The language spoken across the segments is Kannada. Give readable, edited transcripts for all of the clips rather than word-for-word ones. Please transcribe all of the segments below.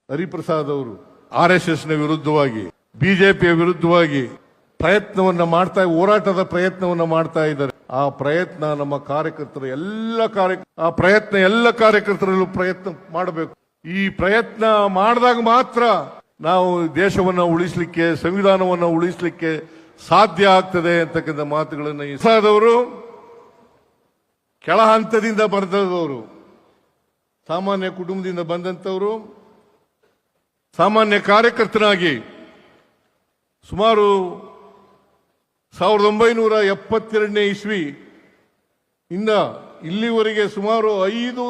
ಹರಿಪ್ರಸಾದ್ ಅವರು RSSನ ವಿರುದ್ಧವಾಗಿ ಬಿಜೆಪಿಯ ವಿರುದ್ಧವಾಗಿ ಹೋರಾಟದ ಪ್ರಯತ್ನವನ್ನ ಮಾಡ್ತಾ ಇದ್ದಾರೆ. ಆ ಪ್ರಯತ್ನ ನಮ್ಮ ಕಾರ್ಯಕರ್ತರು ಎಲ್ಲ ಕಾರ್ಯಕರ್ತರಲ್ಲೂ ಪ್ರಯತ್ನ ಮಾಡಬೇಕು. ಈ ಪ್ರಯತ್ನ ಮಾಡಿದಾಗ ಮಾತ್ರ ನಾವು ದೇಶವನ್ನ ಉಳಿಸಲಿಕ್ಕೆ, ಸಂವಿಧಾನವನ್ನ ಉಳಿಸಲಿಕ್ಕೆ ಸಾಧ್ಯ ಆಗ್ತದೆ ಅಂತಕ್ಕಂಥ ಮಾತುಗಳನ್ನು ಪ್ರಸಾದವರು ಕೆಳ ಹಂತದಿಂದ ಬಂದವರು, ಸಾಮಾನ್ಯ ಕುಟುಂಬದಿಂದ ಬಂದಂತವರು, ಸಾಮಾನ್ಯ ಕಾರ್ಯಕರ್ತನಾಗಿ ಸುಮಾರು 1972ನೇ ಇಸ್ವಿ ಇಂದ ಇಲ್ಲಿವರೆಗೆ ಸುಮಾರು 5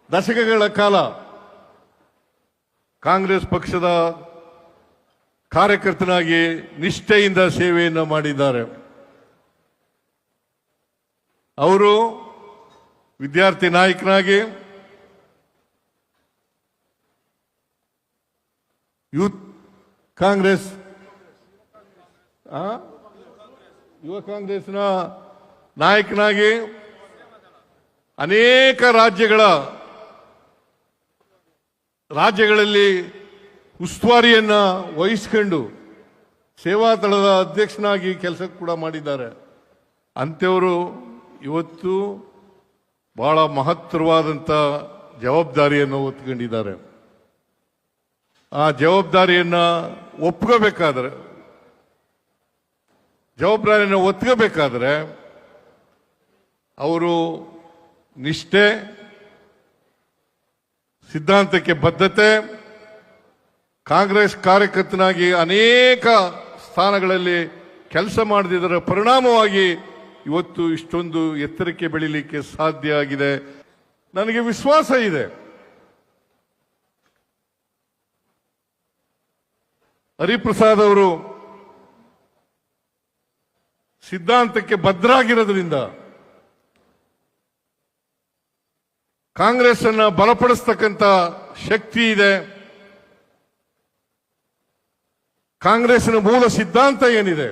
ದಶಕಗಳ ಕಾಲ ಕಾಂಗ್ರೆಸ್ ಪಕ್ಷದ ಕಾರ್ಯಕರ್ತನಾಗಿ ನಿಷ್ಠೆಯಿಂದ ಸೇವೆಯನ್ನು ಮಾಡಿದ್ದಾರೆ. ಅವರು ವಿದ್ಯಾರ್ಥಿ ನಾಯಕನಾಗಿ, ಯೂತ್ ಕಾಂಗ್ರೆಸ್, ಯುವ ಕಾಂಗ್ರೆಸ್ನ ನಾಯಕನಾಗಿ ಅನೇಕ ರಾಜ್ಯಗಳಲ್ಲಿ ಉಸ್ತುವಾರಿಯನ್ನ ವಹಿಸಿಕೊಂಡು ಸೇವಾದಳದ ಅಧ್ಯಕ್ಷನಾಗಿ ಕೆಲಸ ಕೂಡ ಮಾಡಿದ್ದಾರೆ. ಅಂಥವರು ಇವತ್ತು ಬಹಳ ಮಹತ್ತರವಾದಂಥ ಜವಾಬ್ದಾರಿಯನ್ನು ಹೊತ್ತುಕೊಂಡಿದ್ದಾರೆ. ಆ ಜವಾಬ್ದಾರಿಯನ್ನ ಒತ್ಕೋಬೇಕಾದ್ರೆ ಅವರು ನಿಷ್ಠೆ, ಸಿದ್ಧಾಂತಕ್ಕೆ ಬದ್ಧತೆ, ಕಾಂಗ್ರೆಸ್ ಕಾರ್ಯಕರ್ತನಾಗಿ ಅನೇಕ ಸ್ಥಾನಗಳಲ್ಲಿ ಕೆಲಸ ಮಾಡಿದರ ಪರಿಣಾಮವಾಗಿ ಇವತ್ತು ಇಷ್ಟೊಂದು ಎತ್ತರಕ್ಕೆ ಬೆಳೀಲಿಕ್ಕೆ ಸಾಧ್ಯ ಆಗಿದೆ. ನನಗೆ ವಿಶ್ವಾಸ ಇದೆ, ಹರಿಪ್ರಸಾದ್ ಅವರು ಸಿದ್ಧಾಂತಕ್ಕೆ ಬದ್ಧರಾಗಿರೋದ್ರಿಂದ ಕಾಂಗ್ರೆಸ್ ಅನ್ನ ಬಲಪಡಿಸ್ತಕ್ಕಂಥ ಶಕ್ತಿ ಇದೆ. ಕಾಂಗ್ರೆಸ್ನ ಮೂಲ ಸಿದ್ಧಾಂತ ಏನಿದೆ,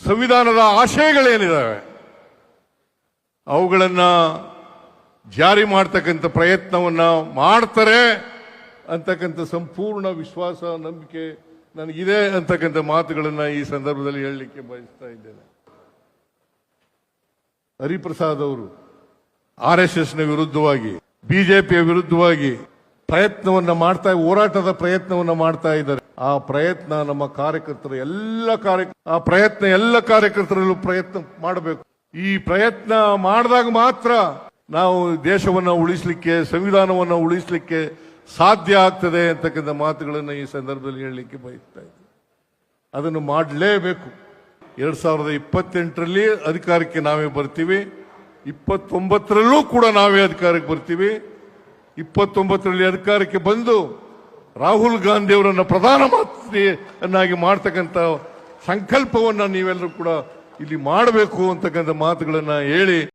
ಸಂವಿಧಾನದ ಆಶಯಗಳೇನಿದ್ದಾವೆ, ಅವುಗಳನ್ನ ಜಾರಿ ಮಾಡತಕ್ಕಂಥ ಪ್ರಯತ್ನವನ್ನ ಮಾಡ್ತಾರೆ ಅಂತಕ್ಕಂಥ ಸಂಪೂರ್ಣ ವಿಶ್ವಾಸ, ನಂಬಿಕೆ ನನಗಿದೆ ಅಂತಕ್ಕಂಥ ಮಾತುಗಳನ್ನ ಈ ಸಂದರ್ಭದಲ್ಲಿ ಹೇಳಲಿಕ್ಕೆ ಬಯಸ್ತಾ ಇದ್ದೇನೆ. ಹರಿಪ್ರಸಾದ್ ಅವರು RSSನ ವಿರುದ್ಧವಾಗಿ, ಬಿಜೆಪಿಯ ವಿರುದ್ಧವಾಗಿ ಹೋರಾಟದ ಪ್ರಯತ್ನವನ್ನ ಮಾಡ್ತಾ ಇದ್ದಾರೆ. ಆ ಪ್ರಯತ್ನ ನಮ್ಮ ಎಲ್ಲ ಕಾರ್ಯಕರ್ತರಲ್ಲೂ ಪ್ರಯತ್ನ ಮಾಡಬೇಕು. ಈ ಪ್ರಯತ್ನ ಮಾಡಿದಾಗ ಮಾತ್ರ ನಾವು ದೇಶವನ್ನ ಉಳಿಸಲಿಕ್ಕೆ, ಸಂವಿಧಾನವನ್ನ ಉಳಿಸಲಿಕ್ಕೆ ಸಾಧ್ಯ ಆಗ್ತದೆ ಅಂತಕ್ಕಂಥ ಮಾತುಗಳನ್ನು ಈ ಸಂದರ್ಭದಲ್ಲಿ ಹೇಳಲಿಕ್ಕೆ ಬಯಸ್ತಾ ಇದ್ದೀನಿ. ಅದನ್ನು ಮಾಡಲೇಬೇಕು. 2028ರಲ್ಲಿ ಅಧಿಕಾರಕ್ಕೆ ನಾವೇ ಬರ್ತೀವಿ, 29ರಲ್ಲೂ ಕೂಡ ನಾವೇ ಅಧಿಕಾರಕ್ಕೆ ಬರ್ತೀವಿ. 29ರಲ್ಲಿ ಅಧಿಕಾರಕ್ಕೆ ಬಂದು ರಾಹುಲ್ ಗಾಂಧಿ ಅವರನ್ನು ಪ್ರಧಾನಮಂತ್ರಿಯನ್ನಾಗಿ ಮಾಡ್ತಕ್ಕಂಥ ಸಂಕಲ್ಪವನ್ನ ನೀವೆಲ್ಲರೂ ಕೂಡ ಇಲ್ಲಿ ಮಾಡಬೇಕು ಅಂತಕ್ಕಂಥ ಮಾತುಗಳನ್ನ ಹೇಳಿ